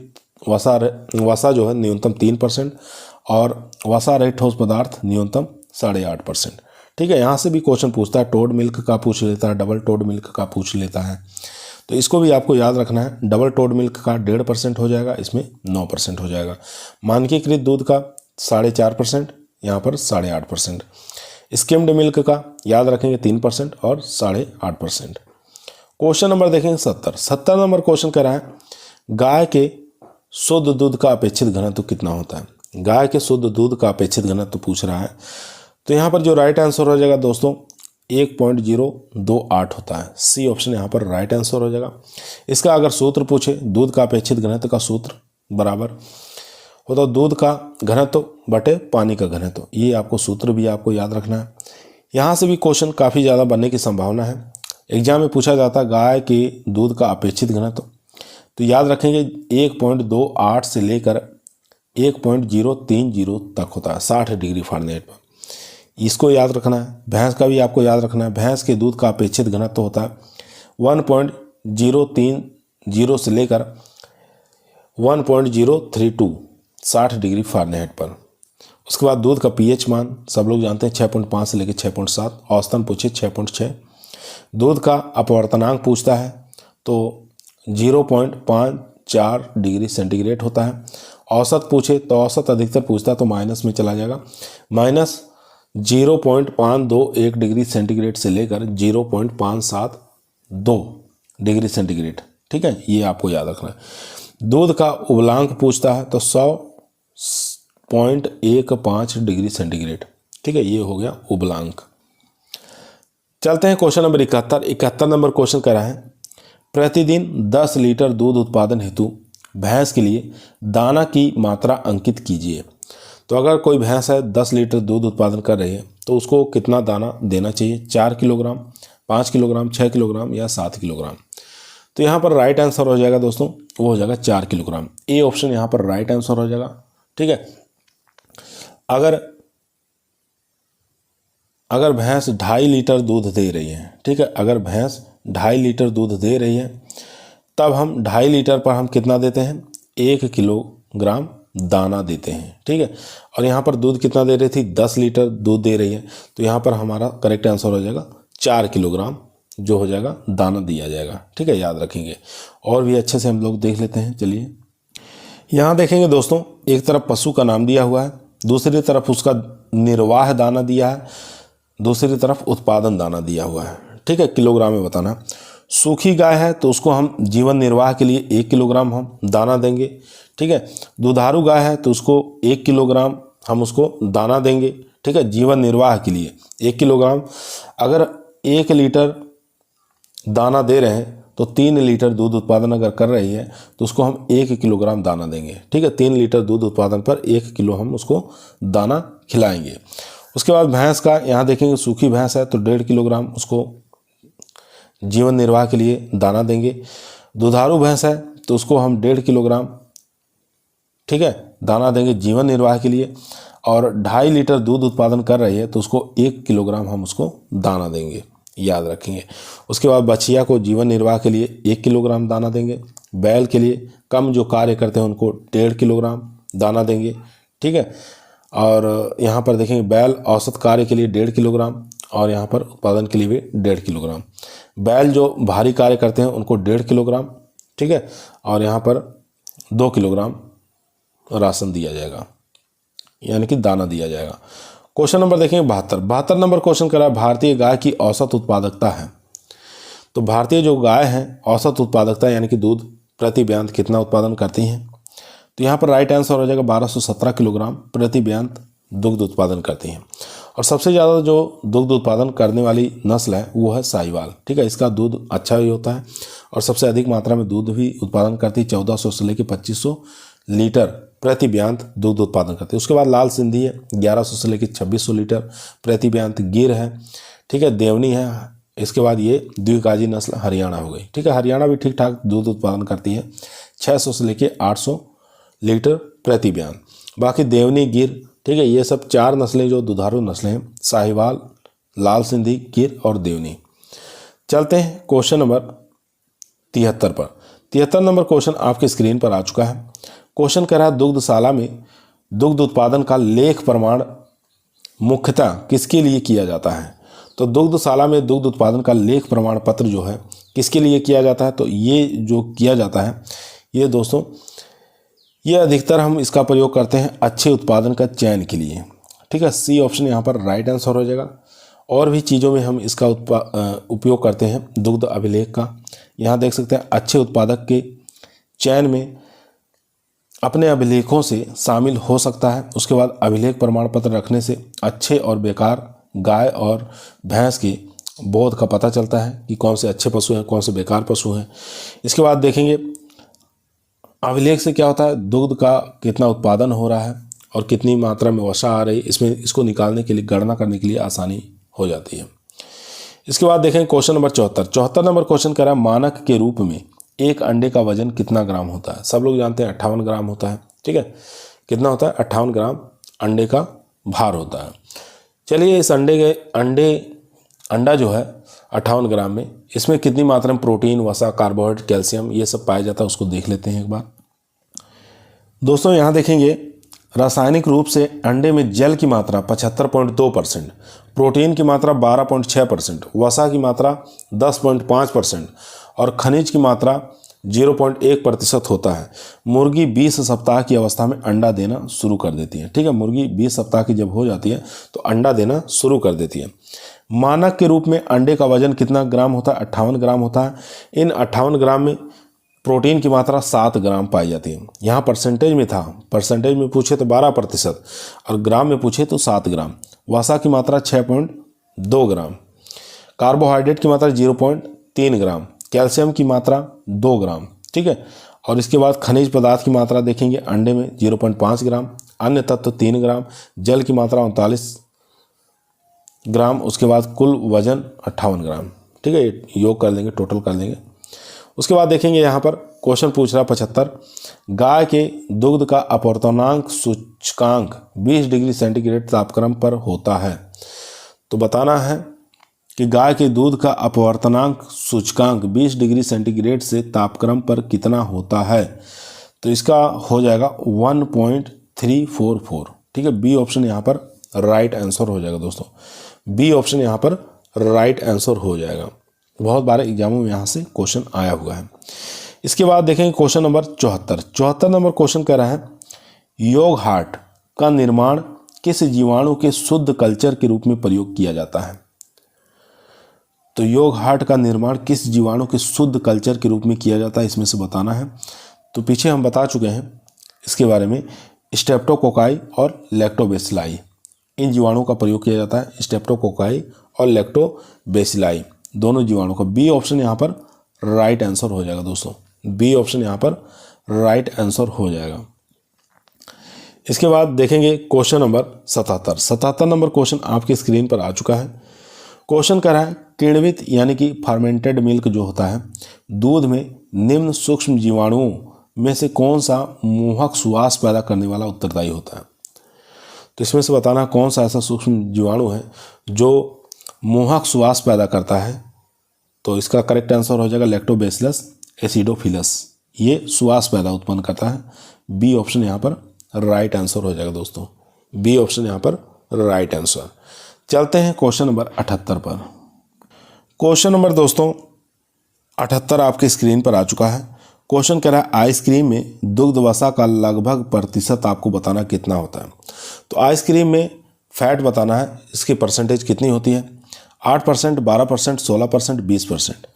वसा जो है न्यूनतम 3% और वसा रहित ठोस पदार्थ न्यूनतम 8.5%। ठीक है, यहाँ से भी क्वेश्चन पूछता है। टोड मिल्क का पूछ लेता है, डबल टोड मिल्क का पूछ लेता है, तो इसको भी आपको याद रखना है। डबल टोड मिल्क का 1.5% हो जाएगा, इसमें 9% हो जाएगा। मानकीकृत दूध का 4.5%, यहाँ पर 8.5%। स्किम्ड मिल्क का याद रखेंगे 3% और 8.5%। क्वेश्चन नंबर देखेंगे 70 नंबर क्वेश्चन कह रहा है गाय के शुद्ध दूध का अपेक्षित घनत्व कितना होता है। गाय के शुद्ध दूध का अपेक्षित घनत्व पूछ रहा है। तो यहाँ पर जो राइट आंसर हो जाएगा दोस्तों 1.028 होता है। सी ऑप्शन यहाँ पर राइट आंसर हो जाएगा। इसका अगर सूत्र पूछे दूध का अपेक्षित घनत्व का सूत्र बराबर होता है दूध का घनत्व बटे पानी का घनत्व। ये आपको सूत्र भी आपको याद रखना है। यहाँ से भी क्वेश्चन काफ़ी ज़्यादा बनने की संभावना है। एग्जाम में पूछा जाता है गाय के दूध का अपेक्षित घनत्व, तो याद रखेंगे 1.28 से लेकर 1.030 तक होता है 60 डिग्री फ़ारेनहाइट पर। इसको याद रखना है। भैंस का भी आपको याद रखना है। भैंस के दूध का अपेक्षित घनत्व होता है 1.030 से लेकर 1.032 60 डिग्री फ़ारेनहाइट पर। उसके बाद दूध का पीएच मान सब लोग जानते हैं 6.5 से लेकर 6.7। औसतन पूछे 6.6। दूध का अपवर्तनांक पूछता है तो 0.54 डिग्री सेंटीग्रेड होता है। औसत पूछे तो औसत अधिकतर पूछता है तो माइनस में चला जाएगा। माइनस 0.521 डिग्री सेंटीग्रेड से लेकर 0.572 डिग्री सेंटीग्रेड। ठीक है, ये आपको याद रखना है। दूध का उबलांक पूछता है तो 100.15 डिग्री सेंटीग्रेड। ठीक है, ये हो गया उबलांक। चलते हैं क्वेश्चन नंबर 71 नंबर क्वेश्चन कर रहा है प्रतिदिन 10 लीटर दूध उत्पादन हेतु भैंस के लिए दाना की मात्रा अंकित कीजिए। तो अगर कोई भैंस है 10 लीटर दूध उत्पादन कर रही है तो उसको कितना दाना देना चाहिए। 4 किलोग्राम, 5 किलोग्राम, 6 किलोग्राम या 7 किलोग्राम। तो यहाँ पर राइट आंसर हो जाएगा दोस्तों, वो हो जाएगा 4 किलोग्राम। ए ऑप्शन यहाँ पर राइट आंसर हो जाएगा। ठीक है, अगर भैंस 2.5 लीटर दूध दे रही है, ठीक है, अगर भैंस 2.5 लीटर दूध दे रही है तब हम 2.5 लीटर पर हम कितना देते हैं 1 किलोग्राम दाना देते हैं। ठीक है, और यहाँ पर दूध कितना दे रही थी 10 लीटर दूध दे रही है, तो यहाँ पर हमारा करेक्ट आंसर हो जाएगा 4 किलोग्राम जो हो जाएगा दाना दिया जाएगा। ठीक है, याद रखेंगे। और भी अच्छे से हम लोग देख लेते हैं। चलिए यहाँ देखेंगे दोस्तों, एक तरफ पशु का नाम दिया हुआ है, दूसरी तरफ उसका निर्वाह दाना दिया है, दूसरी तरफ उत्पादन दाना दिया हुआ है। ठीक है, किलोग्राम में बताना। सूखी गाय है तो उसको हम जीवन निर्वाह के लिए 1 किलोग्राम हम दाना देंगे। ठीक है, दुधारू गाय है तो उसको 1 किलोग्राम हम उसको दाना देंगे। ठीक है, जीवन निर्वाह के लिए 1 किलोग्राम। अगर 1 लीटर दाना दे रहे हैं तो 3 लीटर दूध उत्पादन अगर कर रही है तो उसको हम 1 किलोग्राम दाना देंगे। ठीक है, 3 लीटर दूध उत्पादन पर 1 किलो हम उसको दाना खिलाएंगे। उसके बाद भैंस का यहाँ देखेंगे, सूखी भैंस है तो 1.5 किलोग्राम उसको जीवन निर्वाह के लिए दाना देंगे। दुधारू भैंस है तो उसको हम 1.5 किलोग्राम, ठीक है, दाना देंगे जीवन निर्वाह के लिए। और 2.5 लीटर दूध उत्पादन कर रही है तो उसको 1 किलोग्राम हम उसको दाना देंगे, याद रखेंगे। उसके बाद बछिया को जीवन निर्वाह के लिए 1 किलोग्राम दाना देंगे। बैल के लिए कम जो कार्य करते हैं उनको 1.5 किलोग्राम दाना देंगे। ठीक है, और यहाँ पर देखेंगे बैल औसत कार्य के लिए 1.5 किलोग्राम और यहाँ पर उत्पादन के लिए भी 1.5 किलोग्राम। बैल जो भारी कार्य करते हैं उनको 1.5 किलोग्राम। ठीक है, और यहाँ पर 2 किलोग्राम राशन दिया जाएगा, यानी कि दाना दिया जाएगा। क्वेश्चन नंबर देखेंगे 72 नंबर क्वेश्चन करा है भारतीय गाय की औसत उत्पादकता है। तो भारतीय जो गाय है औसत उत्पादकता यानी कि दूध प्रति ब्यांत कितना उत्पादन करती हैं। तो यहाँ पर राइट आंसर हो जाएगा 1217 किलोग्राम प्रति ब्यांत दुग्ध उत्पादन करती हैं। और सबसे ज़्यादा जो दुग्ध उत्पादन करने वाली नस्ल है वो है साहिवाल। ठीक है, इसका दूध अच्छा भी होता है और सबसे अधिक मात्रा में दूध भी उत्पादन करती है, 1400 से लेकर 2500 लीटर प्रति ब्यांत दुग्ध उत्पादन करती है। उसके बाद लाल सिंधी है 1100 से लेकर 2600 लीटर प्रति ब्यांत। गिर है, ठीक है, देवनी है। इसके बाद ये द्विकाजी नस्ल हरियाणा हो गई। ठीक है, हरियाणा भी ठीक ठाक दूध उत्पादन करती है, 600 से लेकर 800 लीटर प्रति ब्यांत। बाकी देवनी, गिर, ठीक है, ये सब 4 नस्लें जो दुधारू नस्लें हैं, साहिवाल, लाल सिंधी, गिर और देवनी। चलते हैं क्वेश्चन नंबर 73 पर। 73 नंबर क्वेश्चन आपके स्क्रीन पर आ चुका है। क्वेश्चन कह रहा है दुग्धशाला में दुग्ध उत्पादन का लेख प्रमाण मुख्यतः किसके लिए किया जाता है। तो दुग्धशाला में दुग्ध उत्पादन का लेख प्रमाण पत्र जो है किसके लिए किया जाता है। तो ये जो किया जाता है ये दोस्तों ये अधिकतर हम इसका प्रयोग करते हैं अच्छे उत्पादन का चयन के लिए। ठीक है, सी ऑप्शन यहाँ पर राइट आंसर हो जाएगा। और भी चीज़ों में हम इसका उपयोग करते हैं दुग्ध अभिलेख का। यहाँ देख सकते हैं अच्छे उत्पादक के चयन में अपने अभिलेखों से शामिल हो सकता है। उसके बाद अभिलेख प्रमाण पत्र रखने से अच्छे और बेकार गाय और भैंस की बोध का पता चलता है कि कौन से अच्छे पशु हैं, कौन से बेकार पशु हैं। इसके बाद देखेंगे अभिलेख से क्या होता है, दुग्ध का कितना उत्पादन हो रहा है और कितनी मात्रा में वसा आ रही है, इसमें इसको निकालने के लिए, गणना करने के लिए आसानी हो जाती है। इसके बाद देखें क्वेश्चन नंबर 74 नंबर क्वेश्चन कह रहा है मानक के रूप में एक अंडे का वजन कितना ग्राम होता है। सब लोग जानते हैं 58 ग्राम होता है। ठीक है, कितना होता है, 58 ग्राम अंडे का भार होता है। चलिए इस अंडा जो है 58 ग्राम में, इसमें कितनी मात्रा में प्रोटीन, वसा, कार्बोहाइड्रेट, कैल्शियम ये सब पाया जाता है, उसको देख लेते हैं एक बार। दोस्तों यहाँ देखेंगे रासायनिक रूप से अंडे में जल की मात्रा 75.2%, प्रोटीन की मात्रा 12.6%, वसा की मात्रा 10.5% और खनिज की मात्रा 0.1% होता है। मुर्गी 20 सप्ताह की अवस्था में अंडा देना शुरू कर देती है। ठीक है, मुर्गी 20 सप्ताह की जब हो जाती है तो अंडा देना शुरू कर देती है। मानक के रूप में अंडे का वजन कितना ग्राम होता है, 58 ग्राम होता है। इन 58 ग्राम में प्रोटीन की मात्रा 7 ग्राम पाई जाती है। यहाँ परसेंटेज में था, परसेंटेज में पूछे तो 12% और ग्राम में पूछे तो 7 ग्राम। वसा की मात्रा 6.2 ग्राम, कार्बोहाइड्रेट की मात्रा 0.3 ग्राम, कैल्शियम की मात्रा 2 ग्राम। ठीक है, और इसके बाद खनिज पदार्थ की मात्रा देखेंगे अंडे में 0.5 ग्राम, अन्य तत्व 3 ग्राम, जल की मात्रा 39 ग्राम। उसके बाद कुल वजन 58 ग्राम। ठीक है, योग कर लेंगे, टोटल कर लेंगे। उसके बाद देखेंगे यहाँ पर क्वेश्चन पूछ रहा 75, गाय के दुग्ध का अपवर्तनांक सूचकांक 20 डिग्री सेंटीग्रेड तापक्रम पर होता है। तो बताना है कि गाय के दूध का अपवर्तनांक सूचकांक 20 डिग्री सेंटीग्रेड से तापक्रम पर कितना होता है। तो इसका हो जाएगा 1.344। ठीक है, बी ऑप्शन यहाँ पर राइट आंसर हो जाएगा दोस्तों। बी ऑप्शन यहाँ पर राइट आंसर हो जाएगा। बहुत बार एग्जामों में यहाँ से क्वेश्चन आया हुआ है। इसके बाद देखेंगे क्वेश्चन नंबर 74 नंबर क्वेश्चन कह रहा है योगहार्ट का निर्माण किस जीवाणु के शुद्ध कल्चर के रूप में प्रयोग किया जाता है। तो योगहार्ट का निर्माण किस जीवाणु के शुद्ध कल्चर के रूप में किया जाता है, इसमें से बताना है। तो पीछे हम बता चुके हैं इसके बारे में, स्ट्रेप्टोकोकाई और लैक्टोबैसिलाई, इन जीवाणुओं का प्रयोग किया जाता है, स्ट्रेप्टोकोकाई और लैक्टोबैसिलाई दोनों जीवाणु का। बी ऑप्शन यहाँ पर राइट आंसर हो जाएगा दोस्तों। बी ऑप्शन यहाँ पर राइट आंसर हो जाएगा। इसके बाद देखेंगे क्वेश्चन नंबर 77 नंबर क्वेश्चन आपकी स्क्रीन पर आ चुका है। क्वेश्चन कर रहा है किण्वित यानी कि फर्मेंटेड मिल्क जो होता है, दूध में निम्न सूक्ष्म जीवाणुओं में से कौन सा मोहक सुवास पैदा करने वाला उत्तरदायी होता है। तो इसमें से बताना कौन सा ऐसा सूक्ष्म जीवाणु है जो मोहक सुवास पैदा करता है। तो इसका करेक्ट आंसर हो जाएगा लैक्टोबैसिलस एसिडोफिलस, ये सुवास पैदा उत्पन्न करता है। बी ऑप्शन यहाँ पर राइट आंसर हो जाएगा दोस्तों। बी ऑप्शन यहाँ पर राइट आंसर। चलते हैं क्वेश्चन नंबर 78 पर। क्वेश्चन नंबर दोस्तों 78 आपके स्क्रीन पर आ चुका है। क्वेश्चन कह रहा है आइसक्रीम में दुग्ध वसा का लगभग प्रतिशत आपको बताना कितना होता है। तो आइसक्रीम में फैट बताना है, इसकी परसेंटेज कितनी होती है, 8%, 12%, 16%, 20%।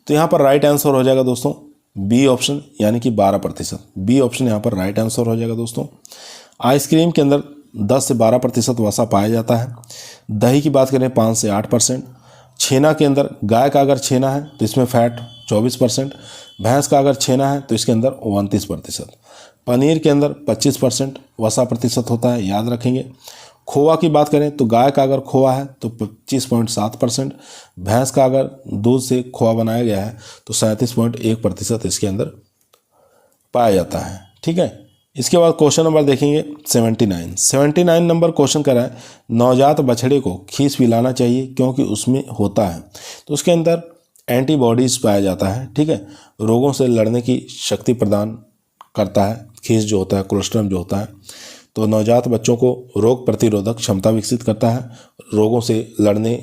तो यहाँ पर राइट आंसर हो जाएगा दोस्तों बी ऑप्शन, यानी कि 12%। बी ऑप्शन यहाँ पर राइट आंसर हो जाएगा दोस्तों। आइसक्रीम के अंदर 10 से 12% वसा पाया जाता है। दही की बात करें 5 से 8%। छेना के अंदर, गाय का अगर छेना है तो इसमें फैट 24%, भैंस का अगर छेना है तो इसके अंदर 29%। पनीर के अंदर 25% वसा प्रतिशत होता है, याद रखेंगे। खोआ की बात करें तो गाय का अगर खोआ है तो 25.7%, भैंस का अगर दूध से खोआ बनाया गया है तो 37.1% इसके अंदर पाया जाता है। ठीक है, इसके बाद क्वेश्चन नंबर देखेंगे 79 नंबर क्वेश्चन कर रहा है नवजात बछड़े को खीस पिलाना चाहिए क्योंकि उसमें होता है, तो उसके अंदर एंटीबॉडीज पाया जाता है। ठीक है, रोगों से लड़ने की शक्ति प्रदान करता है खीस जो होता है, कोलेस्ट्रॉल जो होता है। तो नवजात बच्चों को रोग प्रतिरोधक क्षमता विकसित करता है, रोगों से लड़ने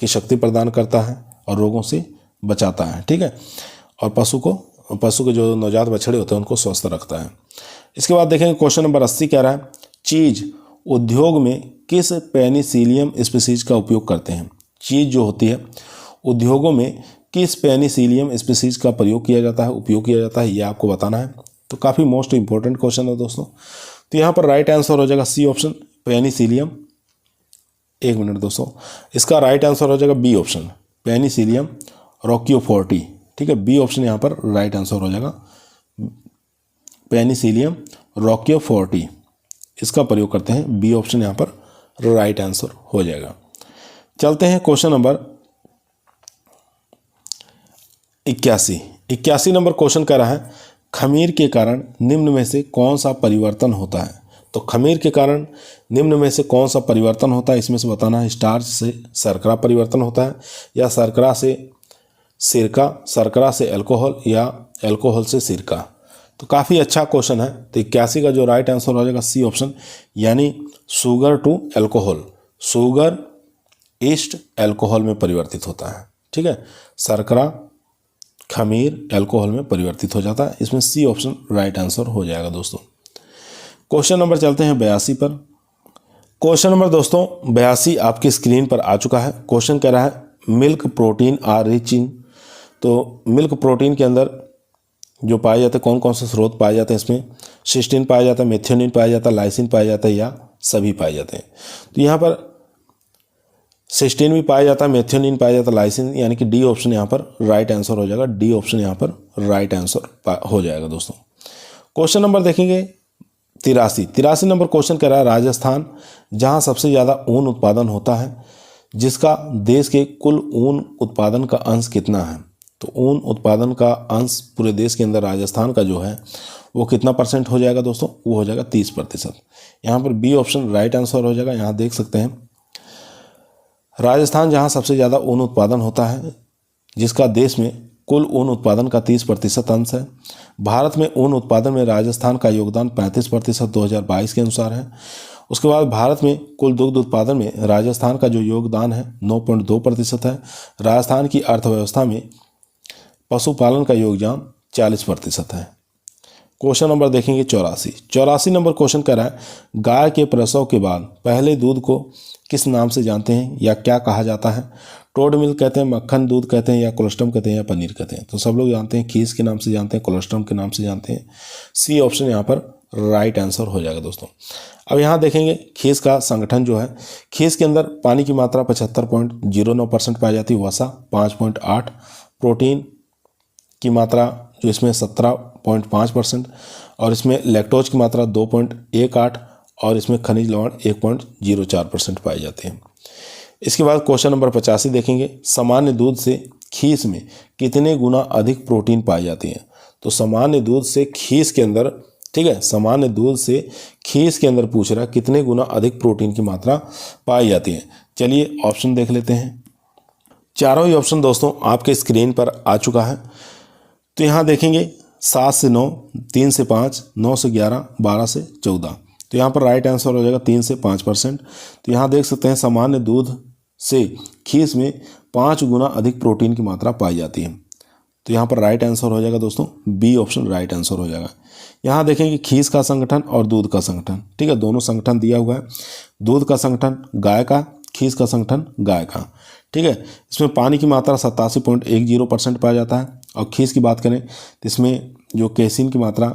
की शक्ति प्रदान करता है और रोगों से बचाता है। ठीक है, और पशु के जो नवजात बछड़े होते हैं उनको स्वस्थ रखता है। इसके बाद देखेंगे क्वेश्चन नंबर 80 कह रहा है चीज़ उद्योग में किस पेनिसिलियम स्पीसीज का उपयोग करते हैं। चीज़ जो होती है उद्योगों में किस पेनिसिलियम स्पीसीज का प्रयोग किया जाता है, उपयोग किया जाता है, ये आपको बताना है। तो काफ़ी मोस्ट इंपॉर्टेंट क्वेश्चन है दोस्तों। तो यहाँ पर राइट आंसर हो जाएगा सी ऑप्शन पेनिसिलियम। एक मिनट दोस्तों, इसका राइट आंसर हो जाएगा बी ऑप्शन पेनिसिलियम रोक्योफोर्टी। ठीक है, बी ऑप्शन यहाँ पर राइट आंसर हो जाएगा पेनिसिलियम रोक्योफोर्टी, इसका प्रयोग करते हैं। बी ऑप्शन यहाँ पर राइट आंसर हो जाएगा। चलते हैं क्वेश्चन नंबर 81 नंबर क्वेश्चन कह रहा है खमीर के कारण निम्न में से कौन सा परिवर्तन होता है। तो खमीर के कारण निम्न में से कौन सा परिवर्तन होता है, इसमें से बताना है। स्टार्च से शर्करा परिवर्तन होता है, या शर्करा से सिरका, शर्करा से अल्कोहल, या अल्कोहल से सिरका। तो काफ़ी अच्छा क्वेश्चन है। तो 81 का जो राइट आंसर हो जाएगा सी ऑप्शन, यानी sugar to alcohol, sugar yeast alcohol में परिवर्तित होता है। ठीक है, शर्करा खमीर अल्कोहल में परिवर्तित हो जाता है। इसमें सी ऑप्शन राइट आंसर हो जाएगा दोस्तों। क्वेश्चन नंबर चलते हैं 82 पर। क्वेश्चन नंबर दोस्तों 82 आपकी स्क्रीन पर आ चुका है। क्वेश्चन कह रहा है milk protein are rich in. तो मिल्क प्रोटीन के अंदर जो पाए जाते हैं, कौन कौन से स्रोत पाए जाते हैं, इसमें सिस्टीन पाया जाता है, मेथियोनिन पाया जाता है, लाइसिन पाया जाता है, या सभी पाए जाते हैं। तो यहाँ पर सिस्टीन भी पाया जाता है, मेथियोनिन पाया जाता है, लाइसिन, यानी कि डी ऑप्शन यहाँ पर राइट आंसर हो जाएगा। डी ऑप्शन यहाँ पर राइट आंसर हो जाएगा दोस्तों। क्वेश्चन नंबर देखेंगे 83 नंबर क्वेश्चन कह रहा है राजस्थान जहाँ सबसे ज़्यादा ऊन उत्पादन होता है, जिसका देश के कुल ऊन उत्पादन का अंश कितना है। तो ऊन उत्पादन का अंश पूरे देश के अंदर राजस्थान का जो है वो कितना % हो जाएगा दोस्तों, वो हो जाएगा 30%। यहाँ पर बी ऑप्शन राइट आंसर हो जाएगा। यहाँ देख सकते हैं राजस्थान जहाँ सबसे ज़्यादा ऊन उत्पादन होता है, जिसका देश में कुल ऊन उत्पादन का 30% अंश है। भारत में ऊन उत्पादन में राजस्थान का योगदान 35% 2022 के अनुसार है। उसके बाद भारत में कुल दुग्ध उत्पादन में राजस्थान का जो योगदान है 9.2% है। राजस्थान की अर्थव्यवस्था में पशुपालन का योगदान 40% है। क्वेश्चन नंबर देखेंगे 84 नंबर क्वेश्चन कह रहा है गाय के प्रसव के बाद पहले दूध को किस नाम से जानते हैं या क्या कहा जाता है। टोड मिल्क कहते हैं, मक्खन दूध कहते हैं, या कोलेस्ट्रम कहते हैं, या पनीर कहते हैं। तो सब लोग जानते हैं खीस के नाम से जानते हैं, कोलेस्ट्रम के नाम से जानते हैं। सी ऑप्शन यहाँ पर राइट आंसर हो जाएगा दोस्तों। अब यहाँ देखेंगे खीस का संगठन जो है, खीस के अंदर पानी की मात्रा 75.09% पाई जाती है, वसा 5.8, प्रोटीन की मात्रा जो इसमें 17.5%, और इसमें लैक्टोज की मात्रा 2.18, और इसमें खनिज लवण 1.04% पाए जाते हैं। इसके बाद क्वेश्चन नंबर 85 देखेंगे सामान्य दूध से खीस में कितने गुना अधिक प्रोटीन पाई जाती है। तो सामान्य दूध से खीस के अंदर, ठीक है, सामान्य दूध से खीस के अंदर पूछ रहा है कितने गुना अधिक प्रोटीन की मात्रा पाई जाती है। चलिए ऑप्शन देख लेते हैं। चारों ही ऑप्शन दोस्तों आपके स्क्रीन पर आ चुका है। तो यहाँ देखेंगे 7 से 9, 3 से 5, 9 से 11, 12 से 14। तो यहाँ पर राइट आंसर हो जाएगा 3 से 5%। तो यहाँ देख सकते हैं सामान्य दूध से खीस में 5 गुना अधिक प्रोटीन की मात्रा पाई जाती है। तो यहाँ पर राइट आंसर हो जाएगा दोस्तों बी ऑप्शन राइट आंसर हो जाएगा। यहाँ देखेंगे खीस का संगठन और दूध का संगठन, ठीक है, दोनों संगठन दिया हुआ है। दूध का संगठन गाय का, खीस का संगठन गाय का, ठीक है। इसमें पानी की मात्रा 87.10% पाया जाता है। और खीस की बात करें तो इसमें जो केसिन की मात्रा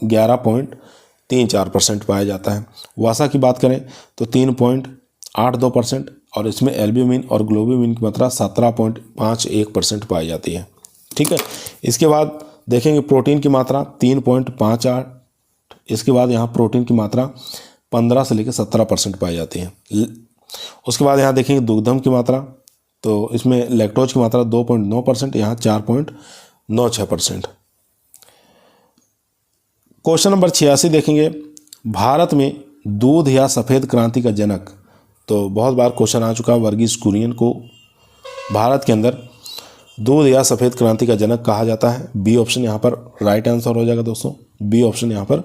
11.34% पाया जाता है। वसा की बात करें तो 3.82% और इसमें एल्ब्यूमिन और ग्लोब्यूमिन की मात्रा 17.51% पाई जाती है, ठीक है। इसके बाद देखेंगे प्रोटीन की मात्रा 3.58, इसके बाद यहाँ प्रोटीन की मात्रा 15 से लेकर 17% पाई जाती है। उसके बाद यहाँ देखेंगे दुग्धम की मात्रा, तो इसमें लैक्टोज की मात्रा 2.9%, यहाँ 4.96%। क्वेश्चन नंबर 86 देखेंगे, भारत में दूध या सफ़ेद क्रांति का जनक, तो बहुत बार क्वेश्चन आ चुका, वर्गीज कुरियन को भारत के अंदर दूध या सफ़ेद क्रांति का जनक कहा जाता है। बी ऑप्शन यहाँ पर राइट आंसर हो जाएगा दोस्तों, बी ऑप्शन यहाँ पर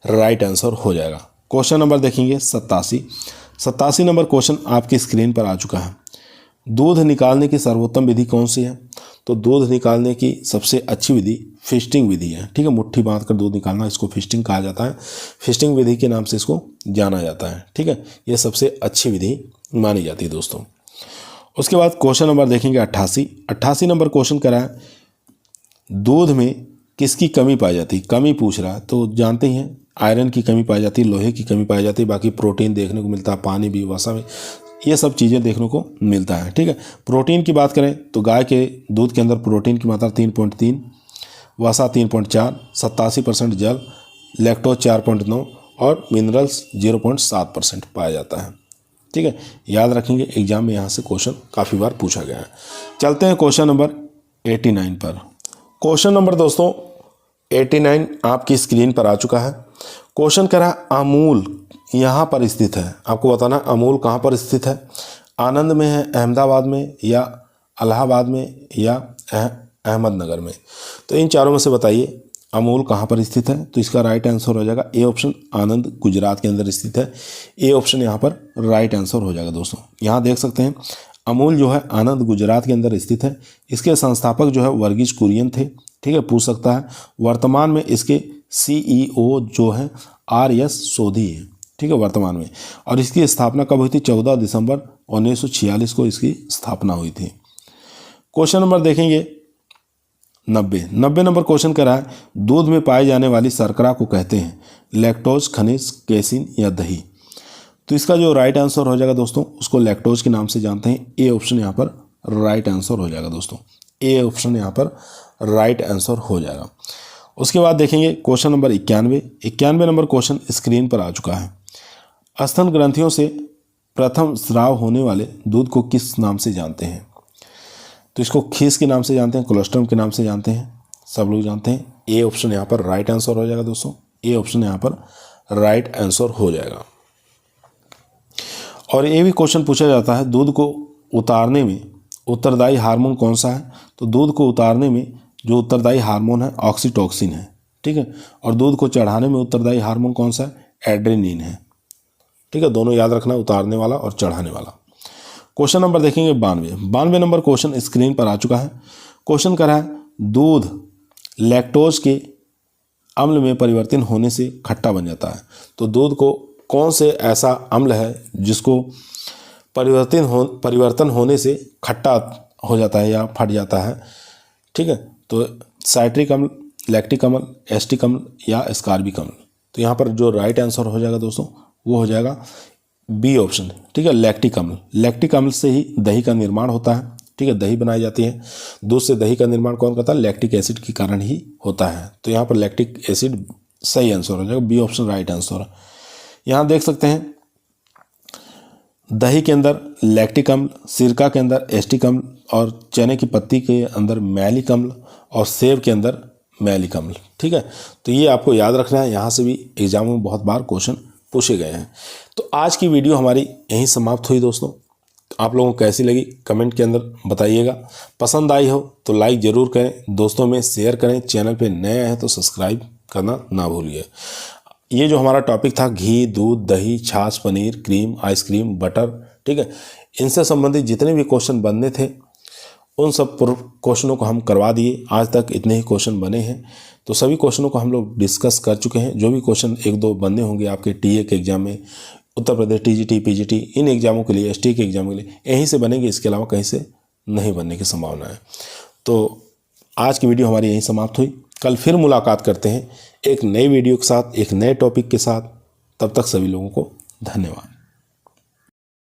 राइट आंसर हो जाएगा। क्वेश्चन नंबर देखेंगे 87 नंबर क्वेश्चन आपकी स्क्रीन पर आ चुका है। दूध निकालने की सर्वोत्तम विधि कौन सी है? तो दूध निकालने की सबसे अच्छी विधि फिस्टिंग विधि है, ठीक है। मुट्ठी बांध कर दूध निकालना, इसको फिस्टिंग कहा जाता है। फिस्टिंग विधि के नाम से इसको जाना जाता है, ठीक है। ये सबसे अच्छी विधि मानी जाती है दोस्तों। उसके बाद क्वेश्चन नंबर देखेंगे 88 नंबर क्वेश्चन करा है, दूध में किसकी कमी पाई जाती है? कमी पूछ रहा है, तो जानते ही हैं आयरन की कमी पाई जाती है, लोहे की कमी पाई जाती है, बाकी प्रोटीन देखने को मिलता है, पानी भी, वसा भी, ये सब चीज़ें देखने को मिलता है, ठीक है। प्रोटीन की बात करें तो गाय के दूध के अंदर प्रोटीन की मात्रा 3.3, वसा 3.4, 87% जल, लैक्टोज 4.9 और मिनरल्स 0.7% पाया जाता है, ठीक है। याद रखेंगे, एग्जाम में यहाँ से क्वेश्चन काफ़ी बार पूछा गया है। चलते हैं क्वेश्चन नंबर 89 पर। क्वेश्चन नंबर दोस्तों 89 आपकी स्क्रीन पर आ चुका है। क्वेश्चन करा अमूल यहाँ पर स्थित है, आपको बताना अमूल कहाँ पर स्थित है। आनंद में है, अहमदाबाद में, या इलाहाबाद में, या अहमदनगर में। तो इन चारों में से बताइए अमूल कहाँ पर स्थित है। तो इसका राइट आंसर हो जाएगा ए ऑप्शन, आनंद गुजरात के अंदर स्थित है। ए ऑप्शन यहाँ पर राइट आंसर हो जाएगा दोस्तों। यहाँ देख सकते हैं अमूल जो है आनंद गुजरात के अंदर स्थित है। इसके संस्थापक जो है वर्गीज कुरियन थे, ठीक है, पूछ सकता है। वर्तमान में इसके CEO जो है RS सोधी है, ठीक है, वर्तमान में। और इसकी स्थापना कब हुई थी? 14 दिसंबर 1946 को इसकी स्थापना हुई थी। क्वेश्चन नंबर देखेंगे 90 नंबर क्वेश्चन करा है, दूध में पाई जाने वाली शर्करा को कहते हैं लैक्टोज, खनिज, केसिन या दही। तो इसका जो राइट आंसर हो जाएगा दोस्तों, उसको लैक्टोज के नाम से जानते हैं। ए ऑप्शन यहाँ पर राइट आंसर हो जाएगा दोस्तों, ए ऑप्शन यहाँ पर राइट आंसर हो जाएगा। उसके बाद देखेंगे question number 91 number question screen पर आ चुका है। स्तन ग्रंथियों से प्रथम स्राव होने वाले दूध को किस नाम से जानते हैं? तो इसको खीस के नाम से जानते हैं, कोलेस्ट्रम के नाम से जानते हैं, सब लोग जानते हैं। ए ऑप्शन यहाँ पर राइट आंसर हो जाएगा दोस्तों, ए ऑप्शन यहाँ पर राइट आंसर हो जाएगा। और ये भी क्वेश्चन पूछा जाता है, दूध को उतारने में उत्तरदायी हार्मोन कौन सा है? तो दूध को उतारने में जो उत्तरदायी हार्मोन है ऑक्सीटोसिन है, ठीक है। और दूध को चढ़ाने में उत्तरदायी हार्मोन कौन सा है? एड्रेनिन है, ठीक है। दोनों याद रखना, उतारने वाला और चढ़ाने वाला। क्वेश्चन नंबर देखेंगे 92 नंबर क्वेश्चन स्क्रीन पर आ चुका है। क्वेश्चन करा है, दूध लैक्टोज के अम्ल में परिवर्तन होने से खट्टा बन जाता है। तो दूध को कौन से ऐसा अम्ल है जिसको परिवर्तन होने से खट्टा हो जाता है या फट जाता है, ठीक है। तो साइट्रिक अम्ल, लैक्टिक अम्ल, एस्टिक अम्ल या एस्कॉर्बिक अम्ल। तो यहाँ पर जो राइट आंसर हो जाएगा दोस्तों वो हो जाएगा बी ऑप्शन, ठीक है, लैक्टिक अम्ल। लैक्टिक अम्ल से ही दही का निर्माण होता है, ठीक है, दही बनाई जाती है। दूध से दही का निर्माण कौन करता है? लैक्टिक एसिड के कारण ही होता है। तो यहाँ पर लैक्टिक एसिड सही आंसर हो जाएगा, बी ऑप्शन राइट आंसर है। यहाँ देख सकते हैं दही के अंदर लैक्टिक अम्ल, सिरका के अंदर एस्टिक अम्ल, और चने की पत्ती के अंदर मैलिक अम्ल, और सेब के अंदर मैलिक अम्ल, ठीक है। तो ये आपको याद रखना है, यहाँ से भी एग्जाम में बहुत बार क्वेश्चन पूछे गए हैं। तो आज की वीडियो हमारी यहीं समाप्त हुई दोस्तों। आप लोगों को कैसी लगी कमेंट के अंदर बताइएगा। पसंद आई हो तो लाइक ज़रूर करें, दोस्तों में शेयर करें, चैनल पे नए हैं तो सब्सक्राइब करना ना भूलिए। ये जो हमारा टॉपिक था घी, दूध, दही, छाछ, पनीर, क्रीम, आइसक्रीम, बटर, ठीक है, इनसे संबंधित जितने भी क्वेश्चन बनने थे उन सब क्वेश्चनों को हम करवा दिए। आज तक इतने ही क्वेश्चन बने हैं, तो सभी क्वेश्चनों को हम लोग डिस्कस कर चुके हैं। जो भी क्वेश्चन एक दो बंदे होंगे आपके टीए के एग्जाम में, उत्तर प्रदेश टीजीटी पीजीटी इन एग्जामों के लिए, एसटी के एग्जाम के लिए यहीं से बनेंगे, इसके अलावा कहीं से नहीं बनने की संभावना है। तो आज की वीडियो हमारी यहीं समाप्त हुई। कल फिर मुलाकात करते हैं एक नई वीडियो के साथ, एक नए टॉपिक के साथ। तब तक सभी लोगों को धन्यवाद।